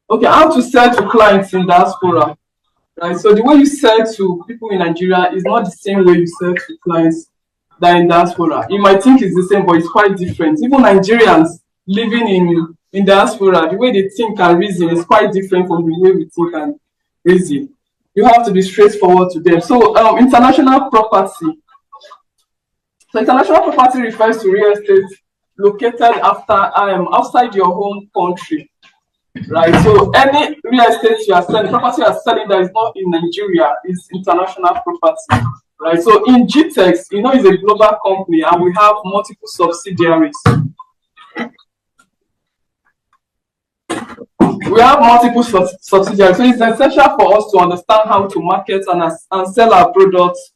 Okay, how to sell to clients in diaspora, right? So the way you sell to people in Nigeria is not the same way you sell to clients that in diaspora. You might think it's the same, but it's quite different. Even Nigerians living in diaspora, the way they think and reason is quite different from the way we think and reason. You have to be straightforward to them. So international property. So international property refers to real estate located outside your home country, right? So any real estate you are selling, property you are selling that is not in Nigeria is international property, right? So in GTEX, it's a global company and we have multiple subsidiaries. We have multiple subsidiaries, so it's essential for us to understand how to market and sell our products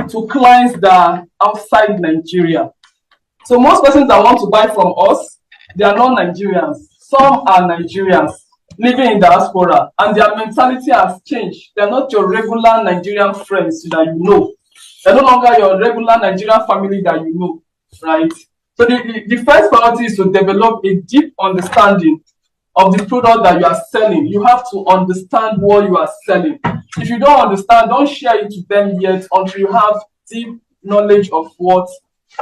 to clients that are outside Nigeria. So most persons that want to buy from us, they are not Nigerians. Some are Nigerians living in diaspora, and their mentality has changed. They're not your regular Nigerian friends that you know. They're no longer your regular Nigerian family that you know, right? So the first priority is to develop a deep understanding of the product that you are selling. You have to understand what you are selling. If you don't understand, don't share it to them yet until you have deep knowledge of what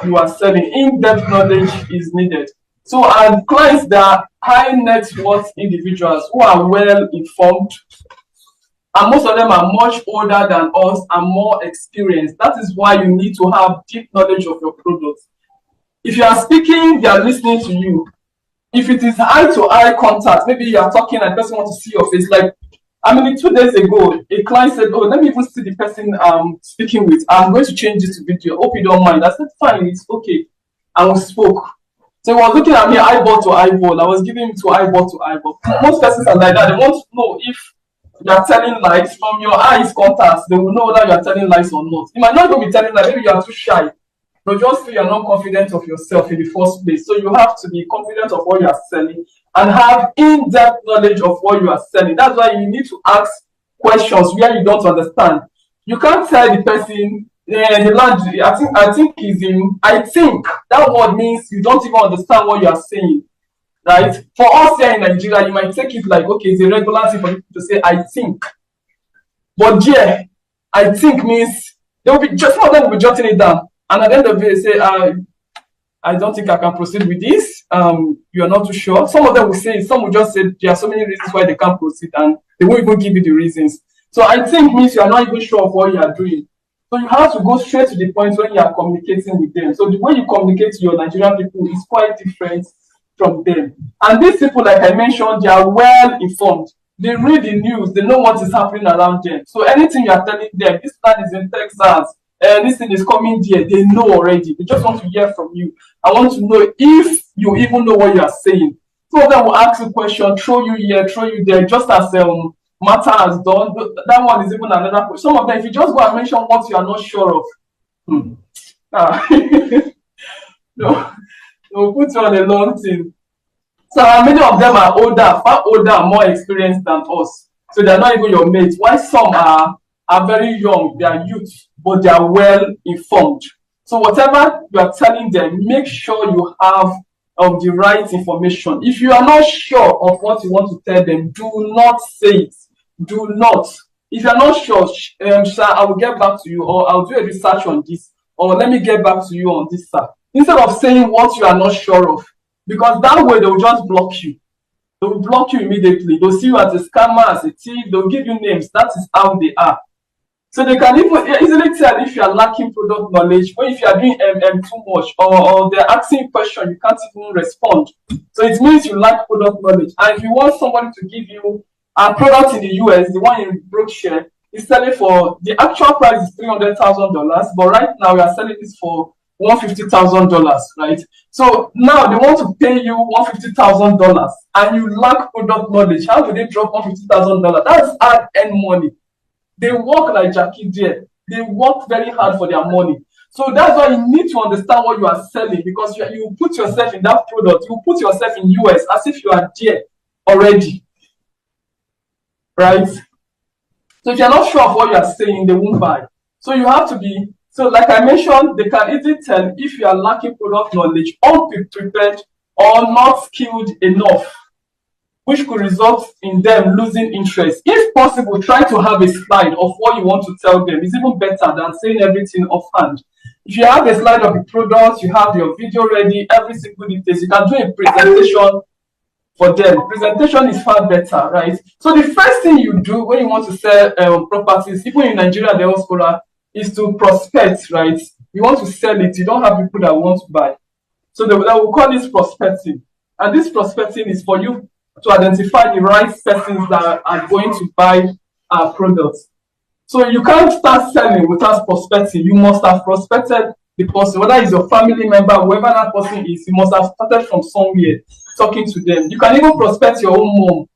you are selling. In-depth knowledge is needed. So our clients that are high net worth individuals who are well informed, and most of them are much older than us and more experienced. That is why you need to have deep knowledge of your product. If you are speaking, they are listening to you. If it is eye-to-eye contact, maybe you are talking and the person wants to see your face. Like, 2 days ago, a client said, "Oh, let me even see the person I'm speaking with. I'm going to change this to video. Hope you don't mind." I said, "Fine, it's okay." And we spoke. So he was looking at me eyeball to eyeball. I was giving him to eyeball to eyeball. Most persons are like that. They want to know if you are telling lies from your eyes contacts. They will know whether you are telling lies or not. You might not even be telling lies. Maybe you are too shy. But just feel you're not confident of yourself in the first place. So you have to be confident of what you are selling and have in-depth knowledge of what you are selling. That's why you need to ask questions where you don't understand. You can't tell the person, the land, I think is in, I think. That word means you don't even understand what you are saying, right? For us here in Nigeria, you might take it like, okay, it's a regular thing for people to say, I think. But yeah, I think means, some of them will be jotting it down. And at the end of the day, they say, I don't think I can proceed with this. You are not too sure. Some of them will say, some will just say there are so many reasons why they can't proceed, and they won't even give you the reasons. So I think means you are not even sure of what you are doing. So you have to go straight to the point when you are communicating with them. So the way you communicate to your Nigerian people is quite different from them. And these people, like I mentioned, they are well informed. They read the news. They know what is happening around them. So anything you are telling them, this land is in Texas, this thing is coming there, they know already. They just want to hear from you. I want to know if you even know what you are saying. Some of them will ask you a question, throw you here, throw you there, just as matter has done. That one is even another question. Some of them, if you just go and mention what you are not sure of, no, they will put you on a long thing. So many of them are older, far older, and more experienced than us. So they're not even your mates. While some are very young, they are youth, but they are well informed. So whatever you are telling them, make sure you have the right information. If you are not sure of what you want to tell them, do not say it. Do not. If you are not sure, sir, I will get back to you, or I'll do a research on this, or let me get back to you on this, sir. Instead of saying what you are not sure of, because that way they will just block you. They will block you immediately. They'll see you as a scammer, as a thief. They'll give you names. That is how they are. So they can even easily tell if you are lacking product knowledge, or if you are doing too much, or they're asking a question, you can't even respond. So it means you lack product knowledge. And if you want somebody to give you a product in the US, the one in Brookshire is selling for, the actual price is $300,000, but right now we are selling this for $150,000, right? So now they want to pay you $150,000 and you lack product knowledge. How do they drop $150,000? That's hard-earned money. They work like Jackie there. They work very hard for their money. So that's why you need to understand what you are selling, because you put yourself in that product. You put yourself in US as if you are there already, right? So if you're not sure of what you are saying, they won't buy. So you have to be, so like I mentioned, they can easily tell if you are lacking product knowledge, unprepared, or not skilled enough. which could result in them losing interest. If possible, try to have a slide of what you want to tell them. It's even better than saying everything offhand. If you have a slide of the products, you have your video ready, every single details, you can do a presentation for them. Presentation is far better, right? So the first thing you do when you want to sell properties, even in Nigeria, diaspora, is to prospect, right? You want to sell it. You don't have people that want to buy. So they will call this prospecting. And this prospecting is for you to identify the right persons that are going to buy our products. So you can't start selling without prospecting. You must have prospected the person, whether it's your family member, whoever that person is, you must have started from somewhere talking to them. You can even prospect your own mom.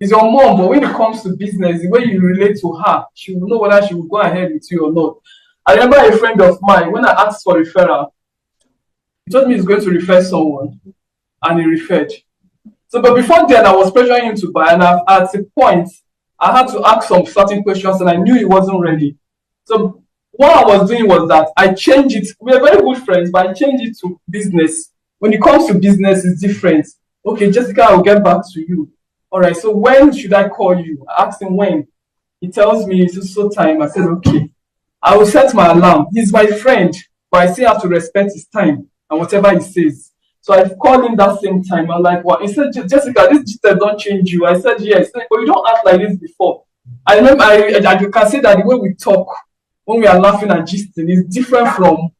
It's your mom, but when it comes to business, the way you relate to her, she will know whether she will go ahead with you or not. I remember a friend of mine, when I asked for referral, he told me he's going to refer someone, and he referred. So, but before then, I was pressuring him to buy, and at a point, I had to ask some certain questions, and I knew he wasn't ready. So, what I was doing was that I changed it. We are very good friends, but I changed it to business. When it comes to business, it's different. Okay, Jessica, I'll get back to you. All right, so when should I call you? I asked him when. He tells me it's so time. I said, okay. I will set my alarm. He's my friend, but I still have to respect his time and whatever he says. So I called him that same time. I'm like, well, he said, Jessica, this detail don't change you. I said, yes. But you don't act like this before. I remember, you can see that the way we talk when we are laughing and gisting is different from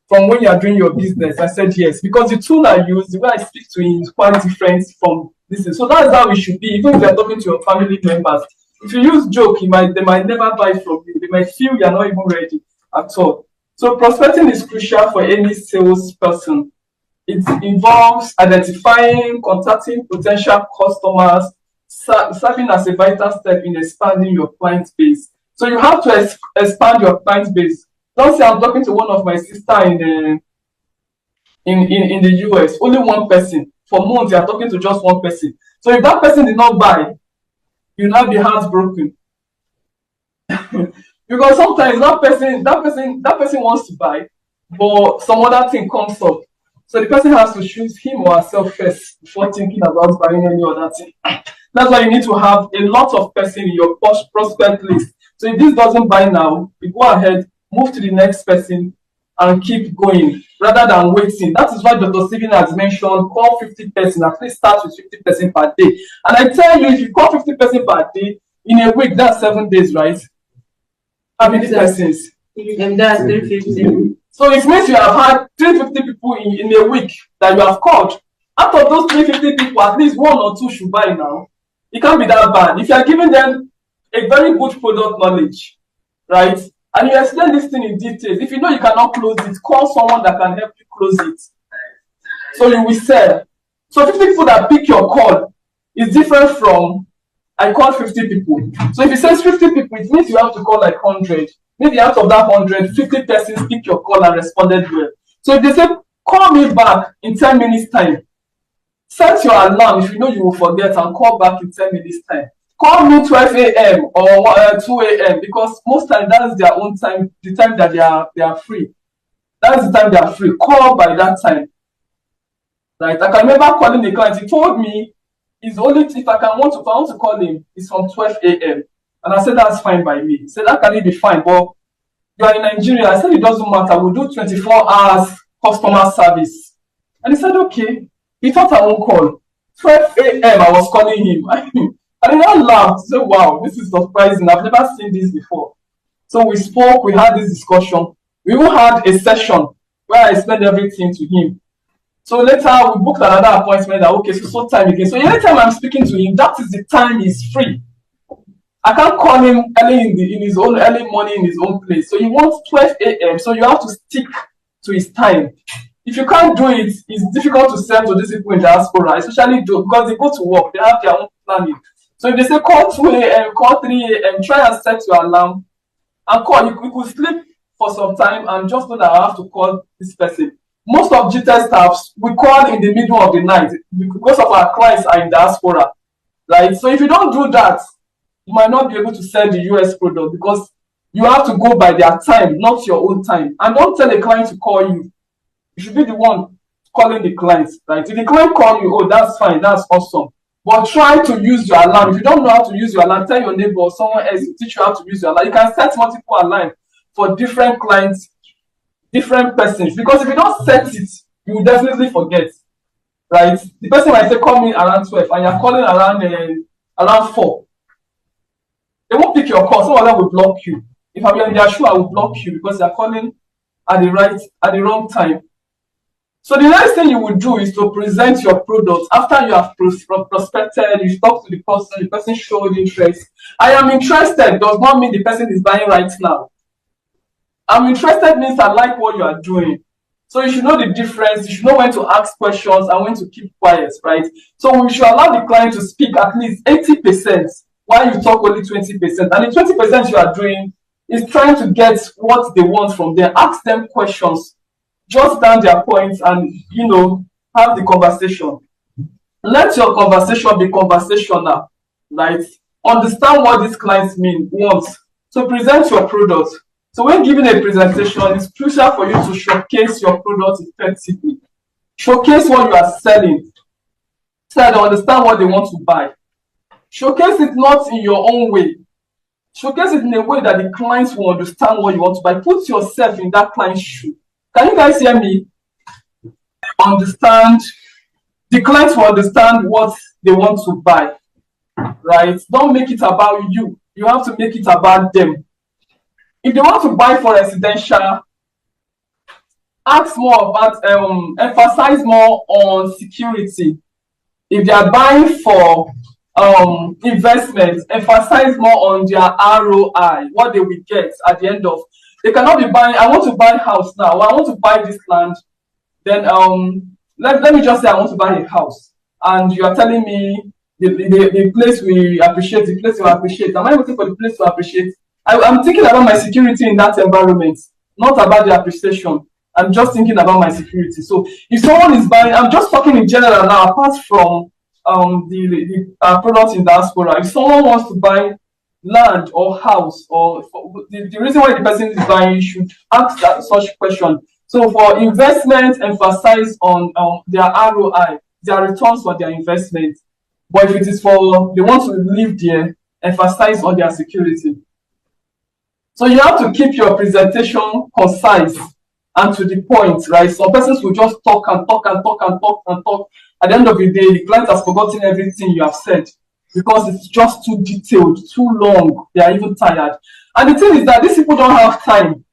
when you are doing your business. I said, yes, because the tool I use, the way I speak to him is quite different from this. So that's how it should be, even if you're talking to your family members. If you use joke, they might never buy from you. They might feel you're not even ready at all. So prospecting is crucial for any salesperson. It involves identifying, contacting potential customers, serving as a vital step in expanding your client base. So you have to expand your client base. Don't say I'm talking to one of my sister in the US, only one person. For months, you are talking to just one person. So if that person did not buy, you'll not be heartbroken. Because sometimes that person wants to buy, but some other thing comes up. So the person has to choose him or herself first before thinking about buying any other thing. That's why you need to have a lot of person in your prospect list. So if this doesn't buy now, you go ahead, move to the next person and keep going rather than waiting. That is why Dr. Steven has mentioned call 50 person, at least start with 50 person per day. And I tell you, if you call 50 person per day, in a week, that's 7 days, right? How many persons? And that's 350. So it means you have had 350 people in a week that you have called. Out of those 350 people, at least 1 or 2 should buy now. It can't be that bad. If you are giving them a very good product knowledge, right? And you explain this thing in details. If you know you cannot close it, call someone that can help you close it. So you will sell. So 50 people that pick your call is different from I call 50 people. So if it says 50 people, it means you have to call like 100. Maybe out of that 100, 50 persons pick your call and responded well. So if they say, call me back in 10 minutes time, set your alarm if you know you will forget and call back in 10 minutes time. Call me 12 a.m. or 2 a.m. because most times that's their own time, the time that they are free. That's the time they are free. Call by that time. Right? I can remember calling the client. He told me it's only if I want to call him, it's from 12 a.m. And I said that's fine by me. He said that can be fine, but you are in Nigeria. I said it doesn't matter. We'll do 24 hours customer service. And he said okay. He thought I won't call. 12 a.m. I was calling him. And I laughed. So wow, this is surprising. I've never seen this before. So we spoke. We had this discussion. We even had a session where I explained everything to him. So later we booked another appointment. That okay, so time again. So anytime I'm speaking to him, that is the time he's free. I can't call him early in his own early morning in his own place. So he wants 12 a.m. So you have to stick to his time. If you can't do it, it's difficult to sell to these people in diaspora, especially because they go to work, they have their own planning. So if they say call 2 a.m., call 3 a.m., try and set your alarm and call. You could sleep for some time and just know that I have to call this person. Most of GTES staffs, we call in the middle of the night because of our clients are in diaspora, right? So if you don't do that, you might not be able to sell the US product because you have to go by their time, not your own time. And don't tell a client to call you. You should be the one calling the client, right? If the client call you, oh, that's fine, that's awesome. But try to use your alarm. If you don't know how to use your alarm, tell your neighbor or someone else to teach you how to use your alarm. You can set multiple alarms for different clients, different persons. Because if you don't set it, you will definitely forget, right? The person might say, call me around 12, and you're calling around 4. They won't pick your call. Some of them will block you. If I'm in their shoe, I will block you because you're calling at the wrong time. So the next thing you will do is to present your product after you have prospected, you talk to the person showed interest. I am interested does not mean the person is buying right now. I'm interested means I like what you are doing. So you should know the difference. You should know when to ask questions and when to keep quiet, right? So we should allow the client to speak at least 80% while you talk only 20%. And the 20% you are doing is trying to get what they want from them. Ask them questions. Jot down their points and, have the conversation. Let your conversation be conversational, right? Understand what these clients want. So present your product. So when giving a presentation, it's crucial for you to showcase your product effectively. Showcase what you are selling. So they understand what they want to buy. Showcase it not in your own way. Showcase it in a way that the clients will understand what you want to buy. Put yourself in that client's shoe. Can you guys hear me? Understand. The clients will understand what they want to buy, right? Don't make it about you. You have to make it about them. If they want to buy for residential, ask more about, emphasize more on security. If they are buying for investment, emphasize more on their ROI, what they will get at the end of. They cannot be buying, I want to buy a house now, or I want to buy this land. Then let me just say I want to buy a house. And you are telling me the place we appreciate, the place you appreciate. Am I waiting for the place to appreciate? I'm thinking about my security in that environment, not about the appreciation. I'm just thinking about my security. So if someone is buying, I'm just talking in general now, apart from the products in diaspora. If someone wants to buy land or house, or the reason why the person is buying, you should ask such question. So for investment, emphasize on their ROI, their returns for their investment. But if it is for they want to live there, emphasize on their security. So you have to keep your presentation concise and to the point, right? Some persons will just talk and talk and talk and talk and talk. At the end of the day, the client has forgotten everything you have said because it's just too detailed, too long. They are even tired. And the thing is that these people don't have time.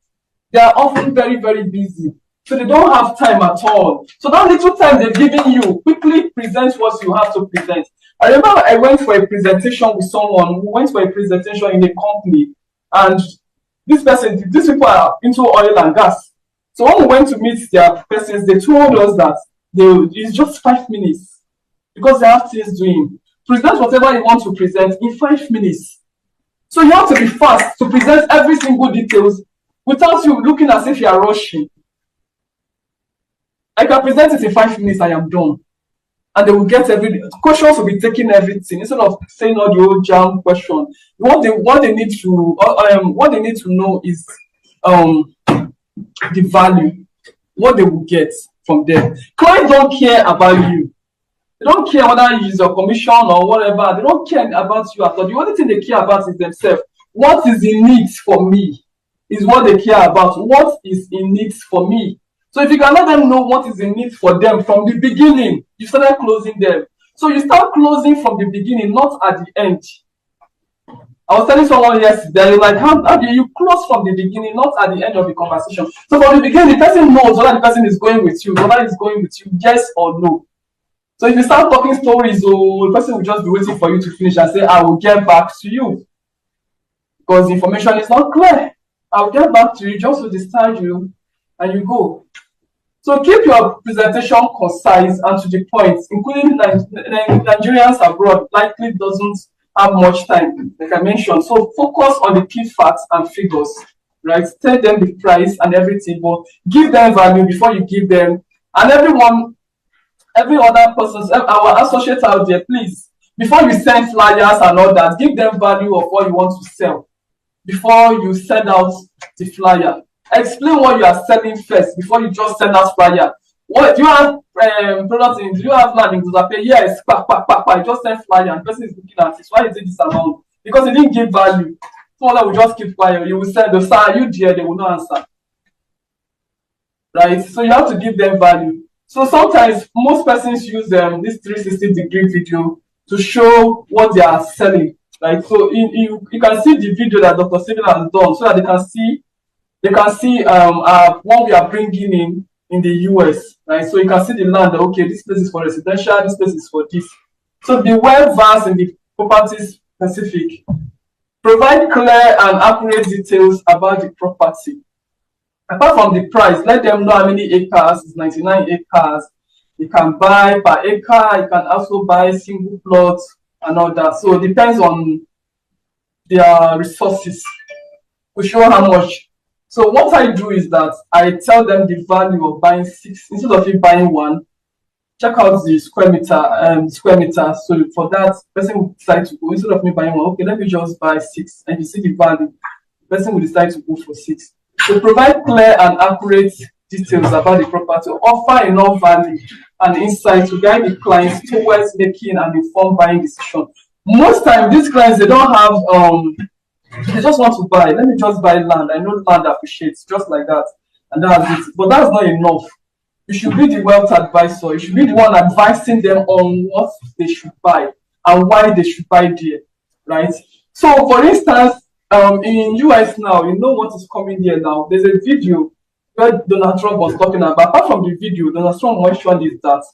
They are often very, very busy. So they don't have time at all. So that little time they're giving you, quickly present what you have to present. I remember I went for a presentation with someone who went for a presentation in a company, and these people are into oil and gas. So when we went to meet their persons, they told us that it's just 5 minutes because they have things doing. Present whatever you want to present in 5 minutes. So you have to be fast to present every single details without you looking as if you are rushing. I can present it in 5 minutes, I am done. And they will get questions will be taking everything instead of saying all the old jam question. What they need to know is the value, what they will get from them. Clients don't care about you. They don't care whether you use your commission or whatever. They don't care about you at all. The only thing they care about is themselves. What is in it for me is what they care about. What is in it for me? So if you can let them know what is in it for them from the beginning, you started closing them. So you start closing from the beginning, not at the end. I was telling someone yesterday, like, how do you close from the beginning, not at the end of the conversation? So from the beginning, the person knows whether the person is going with you, whether it's going with you, yes or no. So if you start talking stories, the person will just be waiting for you to finish and say, I will get back to you. Because the information is not clear. I'll get back to you just to discharge you, and you go. So keep your presentation concise and to the point, including Nigerians abroad likely doesn't have much time, like I mentioned. So focus on the key facts and figures, right? Tell them the price and everything, but give them value before you give them. And every other person, our associates out there, please, before you send flyers and all that, give them value of what you want to sell before you send out the flyer. Explain what you are selling first before you just send out flyer. What do you have products in? Do you have land in Guzape? Yes, I just send flyer and the person is looking at it. Why is it this amount? Because it didn't give value. Someone will just keep quiet. You will send the sir, are you there? They will not answer. Right? So you have to give them value. So sometimes most persons use this 360-degree video to show what they are selling. Right? So you can see the video that Dr. Steven has done so that they can see what we are bringing in the US, right? So you can see the land. Okay, this place is for residential. This place is for this. So be well versed in the property specific. Provide clear and accurate details about the property. Apart from the price, let them know how many acres. It's 99 acres. You can buy per acre. You can also buy single plots and all that. So it depends on their resources to show how much. So what I do is that I tell them the value of buying 6 instead of you buying 1. Check out the square meter. So for that, person will decide to go instead of me buying 1. Okay, let me just buy 6, and you see the value. The person will decide to go for 6. So provide clear and accurate details about the property. Offer enough value and insight to guide the clients towards making an informed buying decision. Most times, these clients, they don't have they just want to buy. Let me just buy land. I know land appreciates just like that, and that's it. But that's not enough. You should be the wealth advisor. You should be the one advising them on what they should buy and why they should buy there, right? So, for instance, in US now, you know what is coming there now. There's a video where Donald Trump was talking about. Apart from the video, Donald Trump mentioned is that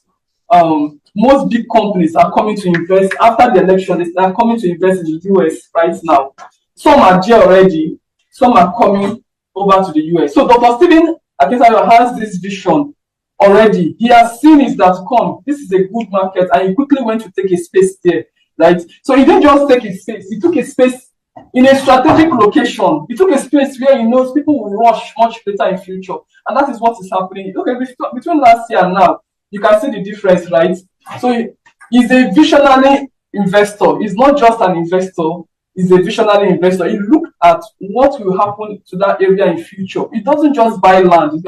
most big companies are coming to invest after the election. They are coming to invest in the US right now. Some are there already, some are coming over to the US. So Dr. Steven Akintayo has this vision already. He has seen is that this is a good market, and he quickly went to take a space there, right? So he didn't just take a space, he took a space in a strategic location. He took a space where he knows people will rush much later in future. And that is what is happening. Okay, between last year and now, you can see the difference, right? So he's a visionary investor. He's not just an investor. Is a visionary investor. He looked at what will happen to that area in future. He doesn't just buy land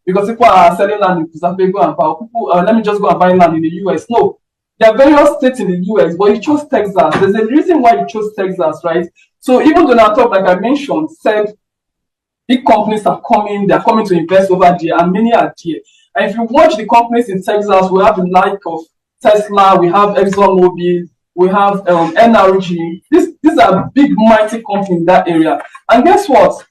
because people are selling land in Guzape, go and buy. People, let me just go and buy land in the US. No, there are various states in the US, but he chose Texas. There's a reason why he chose Texas, right? So even Donald Trump, like I mentioned, said big companies are coming. They're coming to invest over there, and many are there. And if you watch the companies in Texas, we have the like of Tesla, we have ExxonMobil, we have NRG. These are big, mighty companies in that area. And guess what?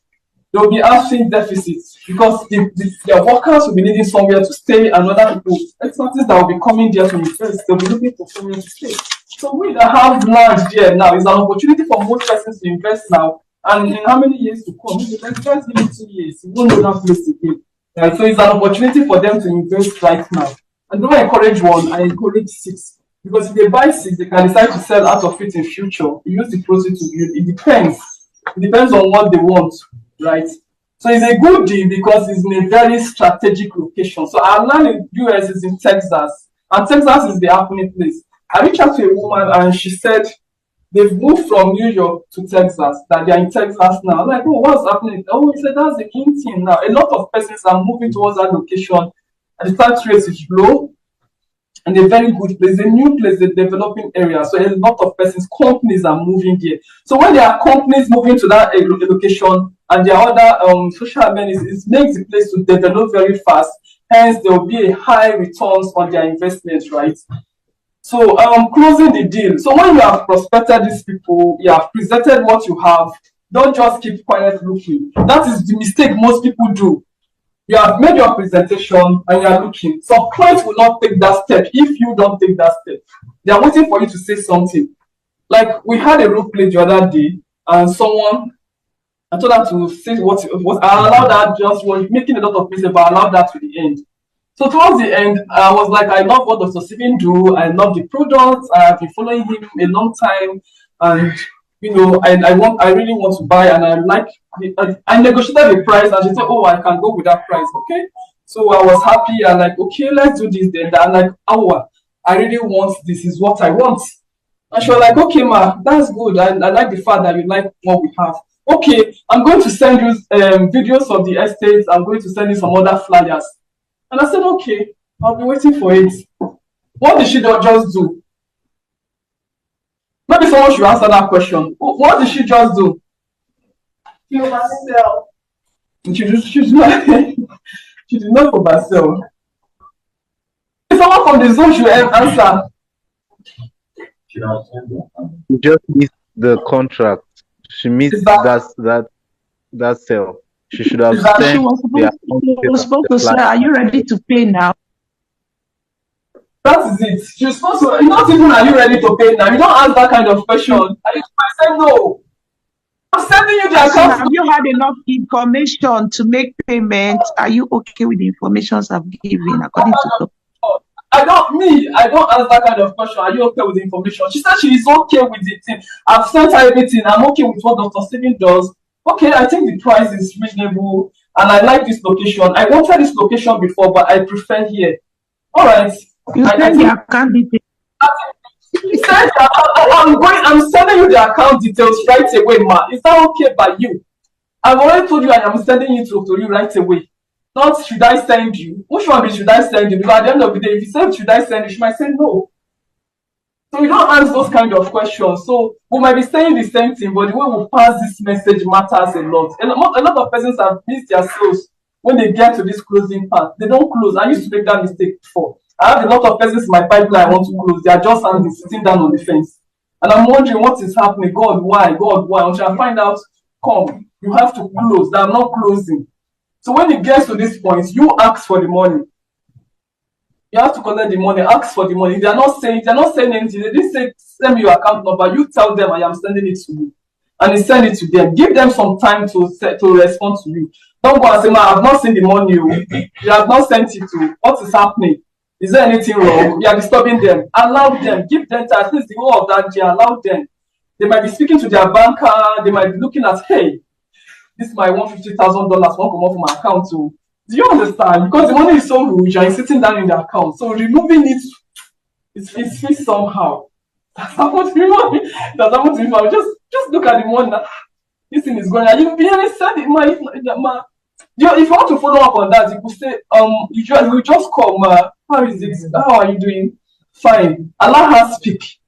They'll be having deficits because their workers will be needing somewhere to stay, and other people, experts that will be coming there to invest, they'll be looking for somewhere to stay. So we that have land there now is an opportunity for most persons to invest now. And in how many years to come? If you just give it 2 years, you won't know that place again. So it's an opportunity for them to invest right now. And don't encourage 1, I encourage 6. Because if they buy 6, they can decide to sell out of it in future. Use the proceeds to build. It depends. It depends on what they want, right? So it's a good deal because it's in a very strategic location. So our land in US is in Texas, and Texas is the happening place. I reached out to a woman and she said they've moved from New York to Texas, that they are in Texas now. I'm like, oh, what's happening? Oh, he said that's the in thing now. A lot of persons are moving towards that location, and the tax rate is low. And a very good place, a new place, a developing area. So a lot of persons, companies are moving there. So when there are companies moving to that location and there are other social amenities, it makes the place to develop very fast. Hence, there will be a high returns on their investments, right? So closing the deal. So when you have prospected these people, you have presented what you have, don't just keep quiet looking. That is the mistake most people do. You have made your presentation and you are looking. Some clients will not take that step if you don't take that step. They are waiting for you to say something. Like we had a role play the other day, and someone, I told her to say what I allowed that, just was making a lot of mistakes, but I allowed that to the end. So towards the end, I was like, I love what Dr. Steven do. I love the products. I have been following him a long time, and you know, I really want to buy, and I negotiated the price, and she said, oh, I can go with that price. Okay. So I was happy, and like, okay, let's do this then. I'm like, oh, I really want this, is what I want. And she was like, okay, ma, that's good. I like the fact that you like what we have. Okay, I'm going to send you videos of the estates. I'm going to send you some other flyers. And I said, okay. I'll be waiting for it. What did she just do? Maybe someone should answer that question. What did she just do? She oversell. She's not. She did not oversell. Someone from the Zoom should answer. She just missed the contract. She missed that sale. She should have sent. She was supposed to say, "Are you ready to pay now?" That is it. She's supposed to. Not even are you ready to pay now? You don't ask that kind of question. Are you say no? I'm sending you the account. Have you had enough information to make payment? Are you okay with the information I've given according to the I don't ask that kind of question. Are you okay with the information? She said she is okay with it. I've sent her everything. I'm okay with what Dr. Stephen does. Okay, I think the price is reasonable and I like this location. I wanted this location before, but I prefer here. All right. You said the account details. He said, I'm sending you the account details right away, ma. Is that okay by you? I've already told you I am sending it to you right away. Not should I send you? Which one be should I send you? Because at the end of the day, if you say should I send you, she might say no. So we don't ask those kind of questions. So we might be saying the same thing, but the way we pass this message matters a lot. A lot of persons have missed their sales when they get to this closing part. They don't close. I used to make that mistake before. I have a lot of persons in my pipeline I want to close. They are just standing, sitting down on the fence. And I'm wondering what is happening. God, why? God, why? Until I find out, come, you have to close. They are not closing. So when it gets to this point, you ask for the money. You have to collect the money, ask for the money. They're not saying anything. They didn't say send me your account number. You tell them I am sending it to you. And you send it to them. Give them some time to respond to you. Don't go and say, I have not seen the money. You have not sent it to. What is happening? Is there anything wrong? You are disturbing them. Allow them. Give them time. At least the whole of that day. Allow them. They might be speaking to their banker. They might be looking at, hey, this is my $150,000 won't come off my account too. Do you understand? Because the money is so huge and it's sitting down in the account. So removing it, it feels somehow. That's happened to me. That's happened to me. Just look at the money. This thing is going. And you really said it, man. If you want to follow up on that, you could say, you just come. How is it? How are you doing? Fine. Allow her speak.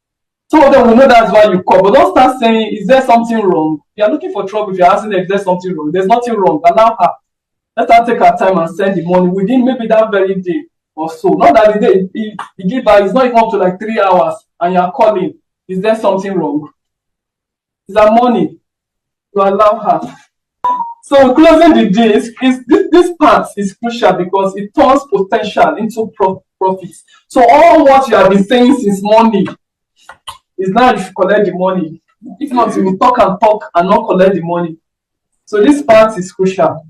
Some of them will know that's why you call, but don't start saying, is there something wrong? You are looking for trouble if you're asking if there's something wrong. There's nothing wrong. Allow her. Let her take her time and send the money within maybe that very day or so. Not that the day you give her, it's not even up to like 3 hours and you're calling. Is there something wrong? Is that money? You allow her. So closing the deal, this part is crucial because it turns potential into profits. So all what you have been saying since morning is now you should collect the money. If not, you will talk and not collect the money. So this part is crucial.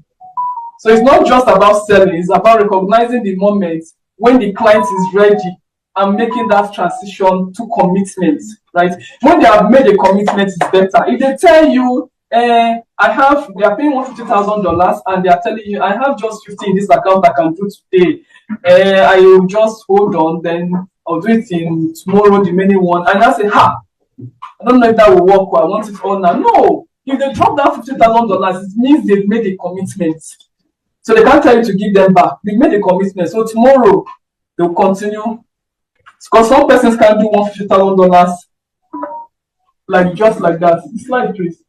So it's not just about selling, it's about recognizing the moment when the client is ready and making that transition to commitment, right? When they have made a commitment, it's better. If they tell you, they are paying $150,000 and they are telling you, I have just 50 in this account I can do today. I will just hold on, then I'll do it in tomorrow, the remaining one. And I say, I don't know if that will work, or I want it all now. No, if they drop that $50,000, it means they've made a commitment. So they can't tell you to give them back. They made a commitment. So tomorrow they'll continue. Because some persons can do $150,000 like just like that. Slide, please.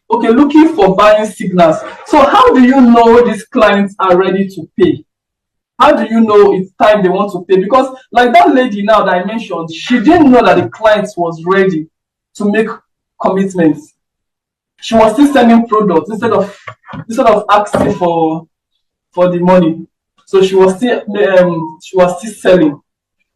Okay, looking for buying signals. So how do you know these clients are ready to pay? How do you know it's time they want to pay? Because like that lady now that I mentioned, she didn't know that the client was ready to make commitments. She was still sending products instead of asking for the money. So she was still selling,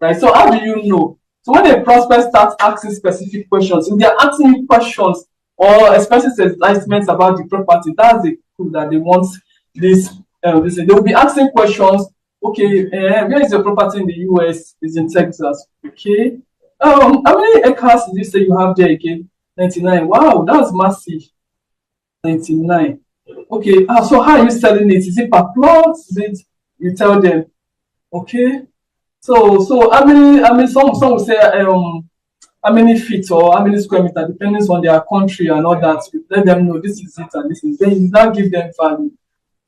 right? So how do you know? So when a prospect starts asking specific questions, if they're asking you questions or expressing sentiments about the property, that's the clue that they want this. They will be asking questions. Okay, where is your property in the US? It's in Texas. Okay. How many acres did you say you have there again? 99. Wow, that's massive. 99. Okay. So how are you selling it? Is it per plot? Is it? You tell them. Okay. So how many? Some will say how many feet or how many square meters, depending on their country and all that. Let them know this is it and this is. Then you now give them value.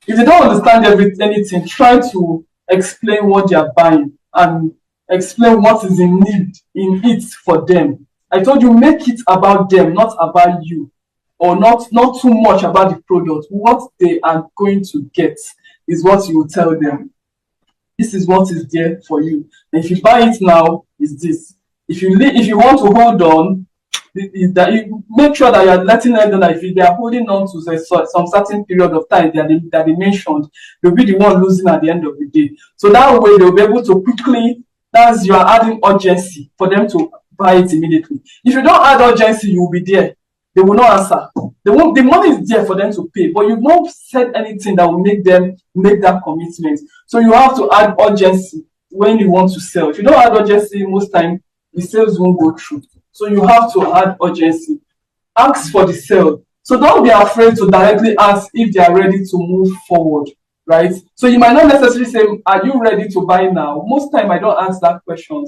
If they don't understand anything, try to explain what they are buying and explain what is in need in it for them. I told you, make it about them, not about you, or not too much about the product. What they are going to get is what you will tell them. This is what is there for you. And if you buy it now, is this. If you want to hold on, that you make sure that you are letting them know that if they are holding on to some certain period of time that they mentioned, they'll be the one losing at the end of the day. So that way they'll be able to quickly, that's you are adding urgency for them to buy it immediately. If you don't add urgency, you will be there. They will not answer. The money is there for them to pay, but you've not said anything that will make them make that commitment. So you have to add urgency when you want to sell. If you don't add urgency, most time the sales won't go through. So you have to add urgency. Ask for the sale. So don't be afraid to directly ask if they are ready to move forward, right? So you might not necessarily say, are you ready to buy now? Most time I don't ask that question.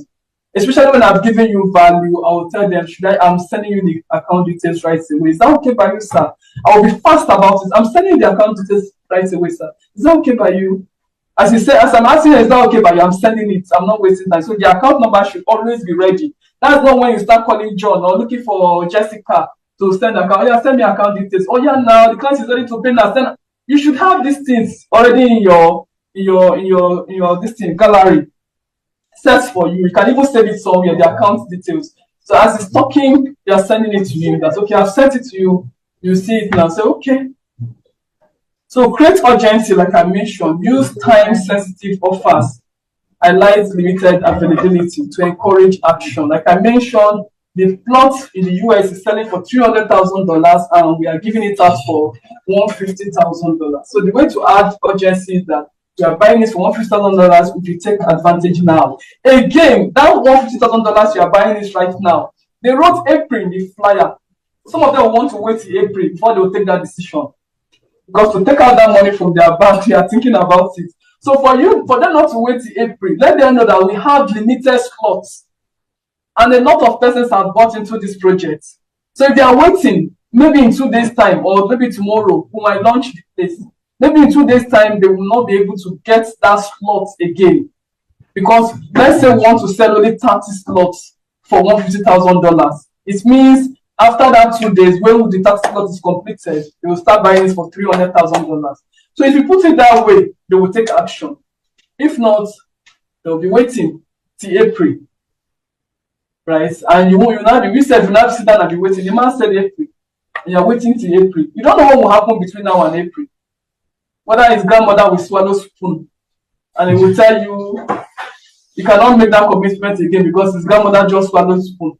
Especially when I've given you value, I will tell them, I'm sending you the account details right away. Is that okay by you, sir? I will be fast about it. I'm sending you the account details right away, sir. Is that okay by you? As you say, as I'm asking you, is that okay by you? I'm sending it. I'm not wasting time. So the account number should always be ready. That's not when you start calling John or looking for Jessica to send account. Oh, yeah, send me account details. Oh yeah, now the client is ready to pay now. Then you should have these things already in your this thing gallery set for you. You can even save it somewhere, the account details. So as it's talking, you are sending it to you. That's okay. I've sent it to you. You see it now. Say okay. So create urgency, like I mentioned. Use time-sensitive offers. Highlight limited availability to encourage action. Like I mentioned, the plot in the US is selling for $300,000 and we are giving it out for $150,000. So the way to add urgency is that you are buying it for $150,000 if you take advantage now. Again, that $150,000 you are buying it right now. They wrote April in the flyer. Some of them want to wait till April before they will take that decision. Because to take out that money from their bank, they are thinking about it. So for them not to wait till April, let them know that we have limited slots. And a lot of persons have bought into this project. So if they are waiting, maybe in 2 days' time or maybe tomorrow, we might launch the place. Maybe in 2 days' time, they will not be able to get that slot again. Because let's say we want to sell only 30 slots for $150,000. It means after that 2 days, when the 30 slot is completed, they will start buying it for $300,000. So if you put it that way, they will take action. If not, they'll be waiting till April. Right? And you said you now sit down and be waiting. The man said April. And you're waiting till April. You don't know what will happen between now and April. Whether his grandmother will swallow spoon and he will tell you cannot make that commitment again because his grandmother just swallowed spoon.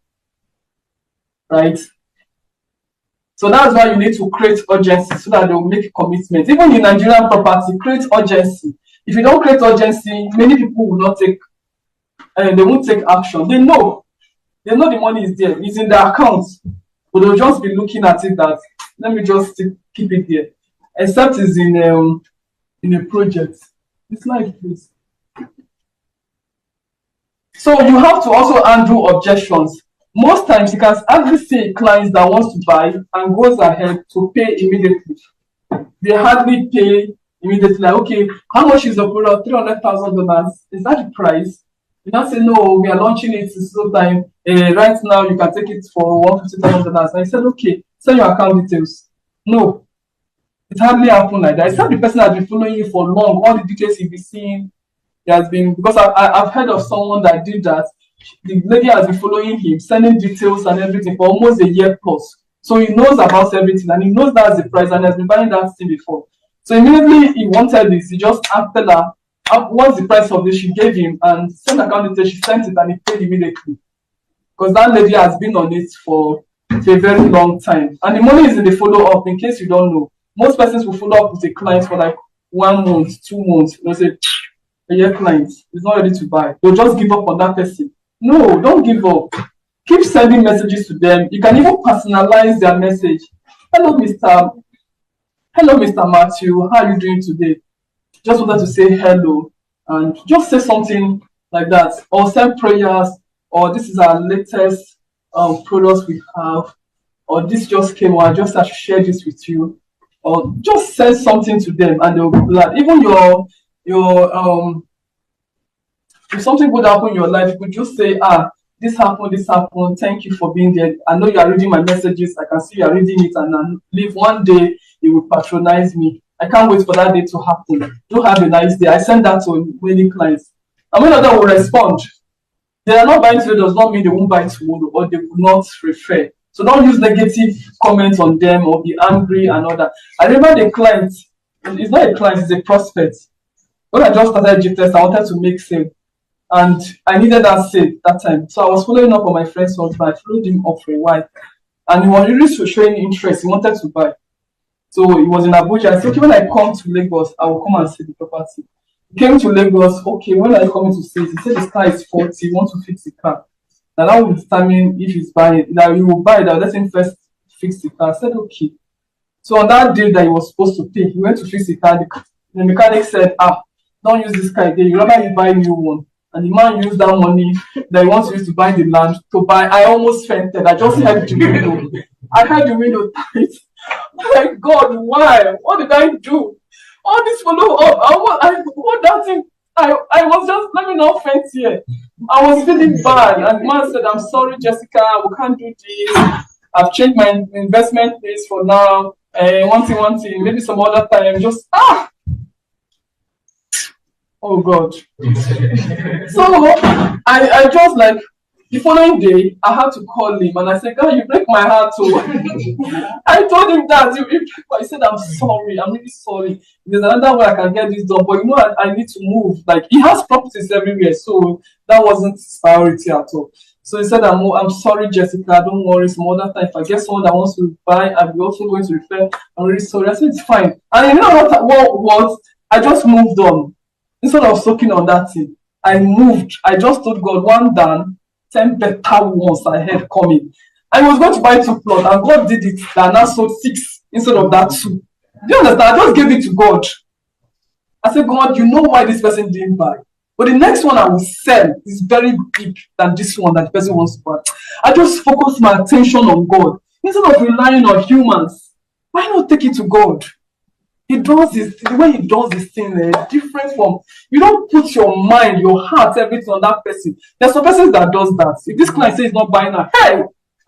Right? So that's why you need to create urgency so that they will make a commitment. Even in Nigerian property, create urgency. If you don't create urgency, many people will not take, they won't take action. They know the money is there, it's in their accounts, but they'll just be looking at it that let me just keep it there. Except it's in a project. It's like this. So you have to also undo objections. Most times you can hardly see clients that wants to buy and goes ahead to pay immediately. They hardly pay immediately. Like, okay, how much is the product? $300,000. Is that the price? You not say no. We are launching it in so time. Right now you can take it for $150,000. And I said okay, send your account details. No, it hardly happen like that. It's not the person that has been following you for long. All the details you've been seeing, has been because I've heard of someone that did that. The lady has been following him, sending details and everything for almost a year plus. So he knows about everything and he knows that's the price and has been buying that thing before. So immediately he wanted this, he just asked her what's the price of this. She gave him and sent account details. She sent it and he paid immediately because that lady has been on it for a very long time. And the money is in the follow up. In case you don't know, most persons will follow up with a client for like 1 month, 2 months. They'll say, a year client is not ready to buy. They'll just give up on that person. No, don't give up. Keep sending messages to them. You can even personalize their message. Hello, Mr. Matthew. How are you doing today? Just wanted to say hello and just say something like that. Or send prayers, or this is our latest products we have, or this just came, or I just have to share this with you. Or just send something to them and they'll be glad. Even your If something good happen in your life, you could just say, this happened, thank you for being there. I know you are reading my messages, I can see you are reading it, and I believe one day you will patronize me. I can't wait for that day to happen. Do have a nice day. I send that to many clients. And many of them will respond. They are not buying today does not mean they won't buy tomorrow, or they will not refer. So don't use negative comments on them or be angry and all that. I remember the client, it's not a client, it's a prospect. When I just started GTS, I wanted to make sale. And I needed that sale that time. So I was following up on my friend's husband. I followed him up for a while. And he was really showing interest. He wanted to buy. So he was in Abuja. I said, okay, when I come to Lagos, I will come and see the property. He came to Lagos. Okay, when are you coming to see it? He said the car is 40. He wants to fix the car. Now that will determine if he's buying. Now he will buy that. Let him first fix the car. I said, okay. So on that day that he was supposed to pay, he went to fix the car. The mechanic said, don't use this car again. You rather you buy a new one. And the man used that money that he wants to use to buy the land to buy. I almost fainted. I just heard the window. I heard the window tight. I'm like, God, why? What did I do? All this follow up. What that thing? I was just, let me not faint here. I was feeling bad. And the man said, I'm sorry, Jessica, we can't do this. I've changed my investment place for now. One thing, maybe some other time. Just, oh God. So I just like the following day I had to call him and I said, God, you break my heart too. I told him that he said, I'm sorry, I'm really sorry. There's another way I can get this done, but you know I need to move. Like he has properties everywhere, so that wasn't his priority at all. So he said, I'm sorry, Jessica, don't worry, some other time if I get someone that wants to buy, I'll be also going to refer. I'm really sorry. I said it's fine. And you know what I just moved on. Instead of soaking on that thing, I moved. I just told God, one done, 10 better ones I had coming. I was going to buy 2 plots, and God did it. I now sold 6 instead of that 2. Do you understand? I just gave it to God. I said, God, you know why this person didn't buy. But the next one I will sell is very big than this one that the person wants to buy. I just focused my attention on God. Instead of relying on humans, why not take it to God? He does this, the way he does this thing different from, you don't put your mind, your heart, everything on that person. There's some persons that does that. If this client says he's not buying her, hey,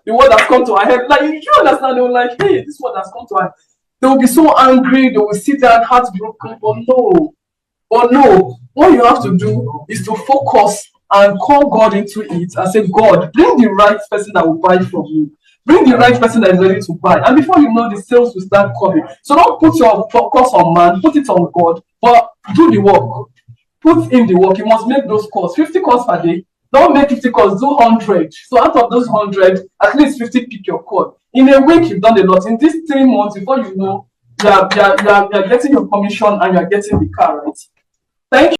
the word has come to our head. Like, you understand? They were like, hey, this word has come to our head. They will be so angry, they will sit there heartbroken, but no. What you have to do is to focus and call God into it and say, God, bring the right person that will buy from you. Bring the right person that is ready to buy. And before you know, the sales will start coming. So don't put your focus on man, put it on God, but do the work. Put in the work. You must make those calls. 50 calls per day. Don't make 50 calls, do 100. So out of those 100, at least 50 pick your call. In a week, you've done a lot. In these 3 months, before you know, you are getting your commission and you are getting the car, right? Thank you.